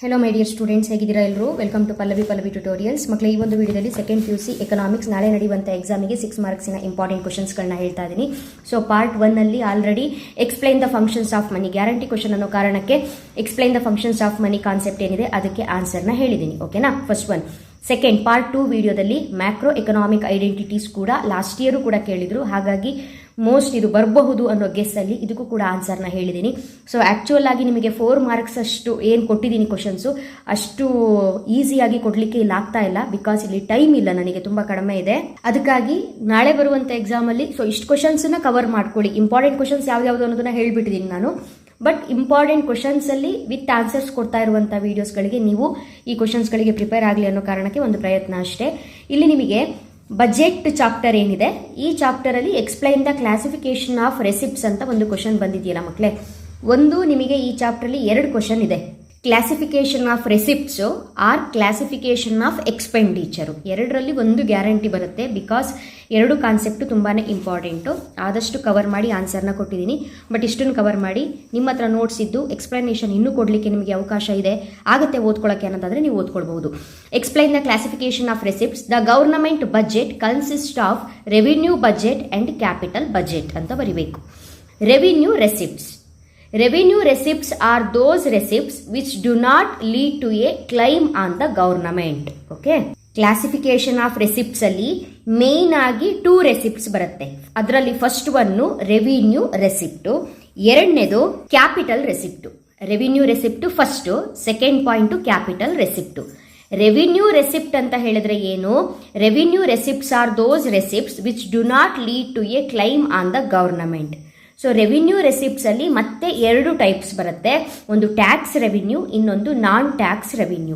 Hello my dear students, ಹೇಗಿದ್ದೀರಾ ಎಲ್ಲರೂ? Welcome to Pallavi tutorials. ಮಕ್ಕಳ ಈ ಒಂದು ವಿಡಿಯೋದಲ್ಲಿ ಸೆಕೆಂಡ್ PUC ಎಕನಾಮಿಕ್ಸ್ ನಾಳೆ ನಡೆಯುವಂಥ ಎಕ್ಸಾಮಿಗೆ 6 ಮಾರ್ಕ್ಸಿನ ಇಂಪಾರ್ಟೆಂಟ್ ಕ್ವಶನ್ಸ್ಗಳನ್ನ ಹೇಳ್ತಾ ಇದ್ದೀನಿ. ಸೊ ಪಾರ್ಟ್ 1 ಅಲ್ಲಿ already explain the functions of money, guarantee question ಅನ್ನೋ ಕಾರಣಕ್ಕೆ explain the functions of money concept ಏನಿದೆ ಅದಕ್ಕೆ ಆನ್ಸರ್ನ ಹೇಳಿದ್ದೀನಿ. ಓಕೆನಾ? First one. ಸೆಕೆಂಡ್ ಪಾರ್ಟ್ 2 ವಿಡಿಯೋದಲ್ಲಿ ಮ್ಯಾಕ್ರೋ ಎಕನಾಮಿಕ್ ಐಡೆಂಟಿಟೀಸ್ ಕೂಡ ಲಾಸ್ಟ್ ಇಯರು ಕೂಡ ಕೇಳಿದ್ರು, ಹಾಗಾಗಿ ಮೋಸ್ಟ್ ಇದು ಬರಬಹುದು ಅನ್ನೋ ಗೆಸ್ ಅಲ್ಲಿ ಇದಕ್ಕೂ ಕೂಡ ಆನ್ಸರ್ನ ಹೇಳಿದ್ದೀನಿ. ಸೊ ಆಕ್ಚುಯಲ್ ಆಗಿ ನಿಮಗೆ 4 ಮಾರ್ಕ್ಸ್ ಅಷ್ಟು ಏನು ಕೊಟ್ಟಿದ್ದೀನಿ ಕ್ವಶನ್ಸು ಅಷ್ಟು ಈಸಿಯಾಗಿ ಕೊಡ್ಲಿಕ್ಕೆ ಇಲ್ಲಿ ಆಗ್ತಾ ಇಲ್ಲ, ಬಿಕಾಸ್ ಇಲ್ಲಿ ಟೈಮ್ ಇಲ್ಲ, ನನಗೆ ತುಂಬಾ ಕಡಿಮೆ ಇದೆ. ಅದಕ್ಕಾಗಿ ನಾಳೆ ಬರುವಂತ ಎಕ್ಸಾಮ್ ಅಲ್ಲಿ ಸೊ ಇಷ್ಟು ಕ್ವಶನ್ಸ್ ನ ಕವರ್ ಮಾಡ್ಕೊಳ್ಳಿ. ಇಂಪಾರ್ಟೆಂಟ್ ಕ್ವಶನ್ಸ್ ಯಾವ್ಯಾವ್ದು ಅನ್ನೋದನ್ನ ಹೇಳ್ಬಿಟ್ಟಿದ್ದೀನಿ ನಾನು. ಬಟ್ ಇಂಪಾರ್ಟೆಂಟ್ ಕ್ವಶನ್ಸ್ ಅಲ್ಲಿ ವಿತ್ ಆನ್ಸರ್ಸ್ ಕೊಡ್ತಾ ಇರುವಂತಹ ವಿಡಿಯೋಸ್ಗಳಿಗೆ ನೀವು ಈ ಕ್ವಶನ್ಸ್ಗಳಿಗೆ ಪ್ರಿಪೇರ್ ಆಗಲಿ ಅನ್ನೋ ಕಾರಣಕ್ಕೆ ಒಂದು ಪ್ರಯತ್ನ ಅಷ್ಟೇ. ಇಲ್ಲಿ ನಿಮಗೆ ಬಜೆಟ್ ಚಾಪ್ಟರ್ ಏನಿದೆ, ಈ ಚಾಪ್ಟರ್ ಅಲ್ಲಿ explain the classification of receipts ಅಂತ ಒಂದು ಕ್ವಶನ್ ಬಂದಿದೆಯಲ್ಲ ಮಕ್ಕಳೇ. ಒಂದು ನಿಮಗೆ ಈ ಚಾಪ್ಟರ್ ಅಲ್ಲಿ 2 ಕ್ವಶನ್ ಇದೆ. Classification of receipts or classification of expenditure, ಎರಡರಲ್ಲಿ ಒಂದು ಗ್ಯಾರಂಟಿ ಬರುತ್ತೆ, ಬಿಕಾಸ್ 2 ಕಾನ್ಸೆಪ್ಟ್ ತುಂಬಾನೇ ಇಂಪಾರ್ಟೆಂಟು. ಆದಷ್ಟು ಕವರ್ ಮಾಡಿ ಆನ್ಸರ್ನ ಕೊಟ್ಟಿದ್ದೀನಿ. ಬಟ್ ಇಷ್ಟನ್ನು ಕವರ್ ಮಾಡಿ ನಿಮ್ಮ ಹತ್ರ ನೋಟ್ಸ್ ಇದ್ದು ಎಕ್ಸ್ಪ್ಲನೇಷನ್ ಇನ್ನೂ ಕೊಡಲಿಕ್ಕೆ ನಿಮಗೆ ಅವಕಾಶ ಇದೆ, ಆಗುತ್ತೆ ಓದ್ಕೊಳ್ಳೋಕೆ ಅನ್ನೋದಾದ್ರೆ ನೀವು ಓದ್ಕೊಳ್ಬಹುದು. Explain the classification of receipts. The government budget consist of revenue budget and capital budget ಅಂತ ಬರಿಬೇಕು. Revenue receipts. Revenue receipts are those receipts which do not lead to a claim on the government. Okay? Classification of receipts ಅಲ್ಲಿ main ಆಗಿ 2 receipts ಬರುತ್ತೆ. ಅದರಲ್ಲಿ first one revenue receipt, ಎರಡನೇದು capital receipt. Revenue receipt first, second point capital receipt. Revenue receipt ಅಂತ ಹೇಳಿದ್ರೆ ಏನು? Revenue receipts are those receipts which do not lead to a claim on the government. So revenue receipts ಅಲ್ಲಿ ಮತ್ತೆ 2 types ಬರುತ್ತೆ. ಒಂದು tax revenue, ಇನ್ನೊಂದು non tax revenue.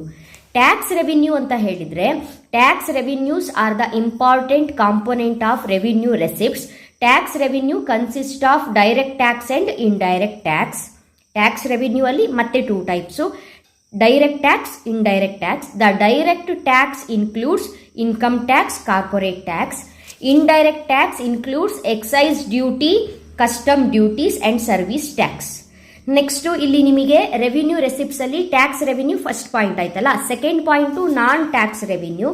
Tax revenue ಅಂತ ಹೇಳಿದ್ರೆ tax revenues are the important component of revenue receipts. Tax revenue consist of direct tax and indirect tax. Tax revenue ಅಲ್ಲಿ ಮತ್ತೆ 2 types, direct tax, indirect tax. The direct tax includes income tax, corporate tax. Indirect tax includes excise duty, custom duties and service tax. Next ಇಲ್ಲಿ ನಿಮಗೆ revenue receipts ಅಲ್ಲಿ tax revenue first point ಆಯ್ತಲ್ಲ. Second point non tax revenue.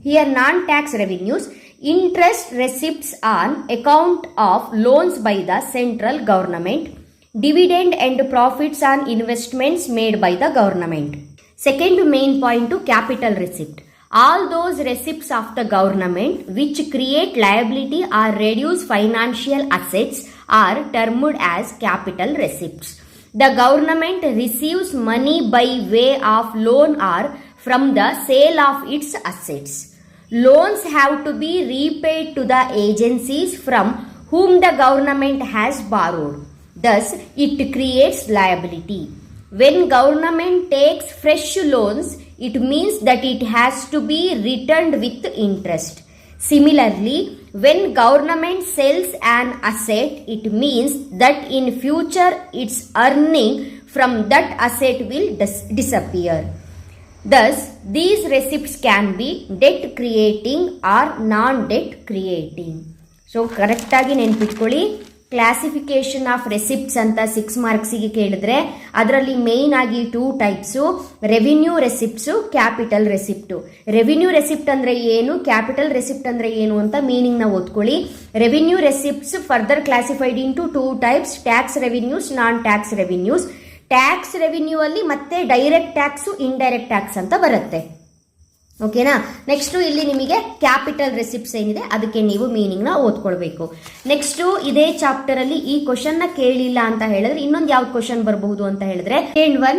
Here non tax revenues interest receipts on account of loans by the central government, dividend and profits on investments made by the government. Second main point capital receipt. All those receipts of the government which create liability or reduce financial assets are termed as capital receipts. The government receives money by way of loan or from the sale of its assets. Loans have to be repaid to the agencies from whom the government has borrowed. Thus, it creates liability. When government takes fresh loans, it means that it has to be returned with interest. Similarly, when government sells an asset, it means that in future its earning from that asset will disappear. Thus, these receipts can be debt creating or non-debt creating. So, correct ಆಗಿ ನೆನ್ಪಿಟ್ಕೊಳ್ಳಿ. Classification of receipts ಅಂತ 6 ಮಾರ್ಕ್ಸಿಗೆ ಕೇಳಿದ್ರೆ ಅದರಲ್ಲಿ main ಆಗಿ 2 types, revenue receipts, capital receipt. Revenue receipt ಅಂದ್ರೆ ಏನು, capital receipt ಅಂದ್ರೆ ಏನು ಅಂತ ಮೀನಿಂಗ್ ನ ಓದ್ಕೊಳ್ಳಿ. Revenue receipts further classified into 2 types, tax revenues, non tax revenues. Tax revenue ಅಲ್ಲಿ ಮತ್ತೆ ಡೈರೆಕ್ಟ್ ಟ್ಯಾಕ್ಸ್, ಇಂಡೈರೆಕ್ಟ್ ಟ್ಯಾಕ್ಸ್ ಅಂತ ಬರುತ್ತೆ. ಓಕೆನಾ? ನೆಕ್ಸ್ಟ್ ಇಲ್ಲಿ ನಿಮಗೆ ಕ್ಯಾಪಿಟಲ್ ರೆಸಿಪ್ಟ್ಸ್ ಏನಿದೆ ಅದಕ್ಕೆ ನೀವು ಮೀನಿಂಗ್ ನ ಓದ್ಕೊಳ್ಬೇಕು. ನೆಕ್ಸ್ಟ್ ಇದೇ ಚಾಪ್ಟರ್ ಅಲ್ಲಿ ಈ ಕ್ವಶನ್ ನ ಕೇಳಿಲ್ಲ ಅಂತ ಹೇಳಿದ್ರೆ ಇನ್ನೊಂದು ಯಾವ್ದು ಕ್ವಶನ್ ಬರಬಹುದು ಅಂತ ಹೇಳಿದ್ರೆ second one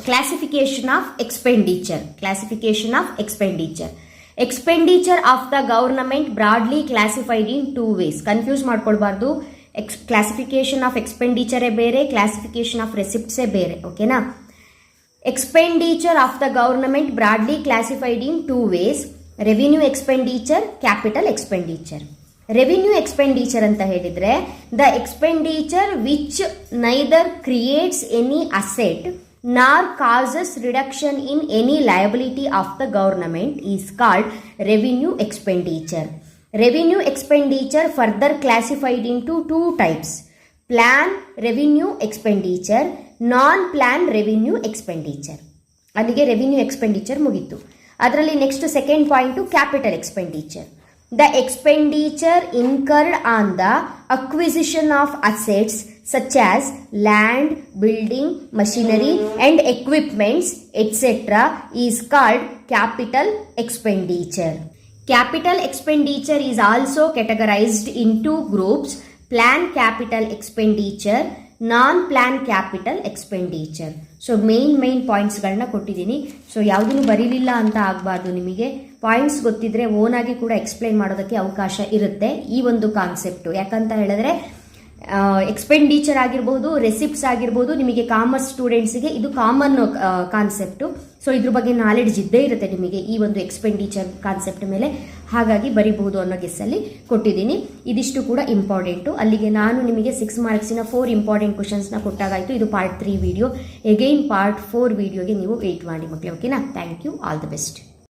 classification of expenditure. Classification of expenditure. Expenditure of the government broadly classified in 2 ways. Confuse ಮಾಡ್ಕೊಳ್ಬಾರ್ದು. ಕ್ಲಾಸಿಫಿಕೇಶನ್ ಆಫ್ ಎಕ್ಸ್ಪೆಂಡಿಚರೇ ಬೇರೆ, ಕ್ಲಾಸಿಫಿಕೇಶನ್ ಆಫ್ ರೆಸಿಪ್ಟ್ಸೇ ಬೇರೆ. ಓಕೆನಾ? Expenditure of the government broadly classified in 2 ways, revenue expenditure, capital expenditure. Revenue expenditure ಅಂತ ಹೇಳಿದ್ರೆ the expenditure which neither creates any asset nor causes reduction in any liability of the government is called revenue expenditure. Revenue expenditure further classified into 2 types, plan revenue expenditure, non-plan revenue expenditure. ಅಲ್ಲಿಗೆ revenue expenditure ಮುಗೀತು. ಅದರಲ್ಲಿ next second point capital expenditure. The expenditure incurred on the acquisition of assets such as land, building, machinery and equipments etc. is called capital expenditure. Capital expenditure is also categorized in two groups: planned capital expenditure, non-planned capital expenditure. So main ಪಾಯಿಂಟ್ಸ್ಗಳನ್ನ ಕೊಟ್ಟಿದ್ದೀನಿ. So ಯಾವುದನ್ನು ಬರೀಲಿಲ್ಲ ಅಂತ ಆಗಬಾರ್ದು. ನಿಮಗೆ points ಗೊತ್ತಿದ್ರೆ ಓನಾಗಿ ಕೂಡ explain ಮಾಡೋದಕ್ಕೆ ಅವಕಾಶ ಇರುತ್ತೆ ಈ ಒಂದು ಕಾನ್ಸೆಪ್ಟು. ಯಾಕಂತ ಹೇಳಿದ್ರೆ ಎಕ್ಸ್ಪೆಂಡಿಚರ್ ಆಗಿರ್ಬೋದು, ರೆಸಿಪ್ಟ್ಸ್ ಆಗಿರ್ಬೋದು, ನಿಮಗೆ ಕಾಮರ್ಸ್ ಸ್ಟೂಡೆಂಟ್ಸಿಗೆ ಇದು ಕಾಮನ್ ಕಾನ್ಸೆಪ್ಟು. ಸೊ ಇದ್ರ ಬಗ್ಗೆ ನಾಲೆಡ್ಜ್ ಇದ್ದೇ ಇರುತ್ತೆ ನಿಮಗೆ ಈ ಒಂದು ಎಕ್ಸ್ಪೆಂಡಿಚರ್ ಕಾನ್ಸೆಪ್ಟ್ ಮೇಲೆ. ಹಾಗಾಗಿ ಬರಿಬಹುದು ಅನ್ನೋ ಗೆಸ್ಸಲ್ಲಿ ಕೊಟ್ಟಿದ್ದೀನಿ. ಇದಿಷ್ಟು ಕೂಡ ಇಂಪಾರ್ಟೆಂಟು. ಅಲ್ಲಿಗೆ ನಾನು ನಿಮಗೆ 6 ಮಾರ್ಕ್ಸಿನ 4 ಇಂಪಾರ್ಟೆಂಟ್ ಕ್ವಶನ್ಸ್ನ ಕೊಟ್ಟಾಗಾಯಿತು. ಇದು ಪಾರ್ಟ್ 3 ವಿಡಿಯೋ. ಎಗೈನ್ ಪಾರ್ಟ್ 4 ವಿಡಿಯೋಗೆ ನೀವು ವೆಯ್ಟ್ ಮಾಡಿ ಮಕ್ಕಳೇ. ಓಕೆನಾ? Thank you. All the best.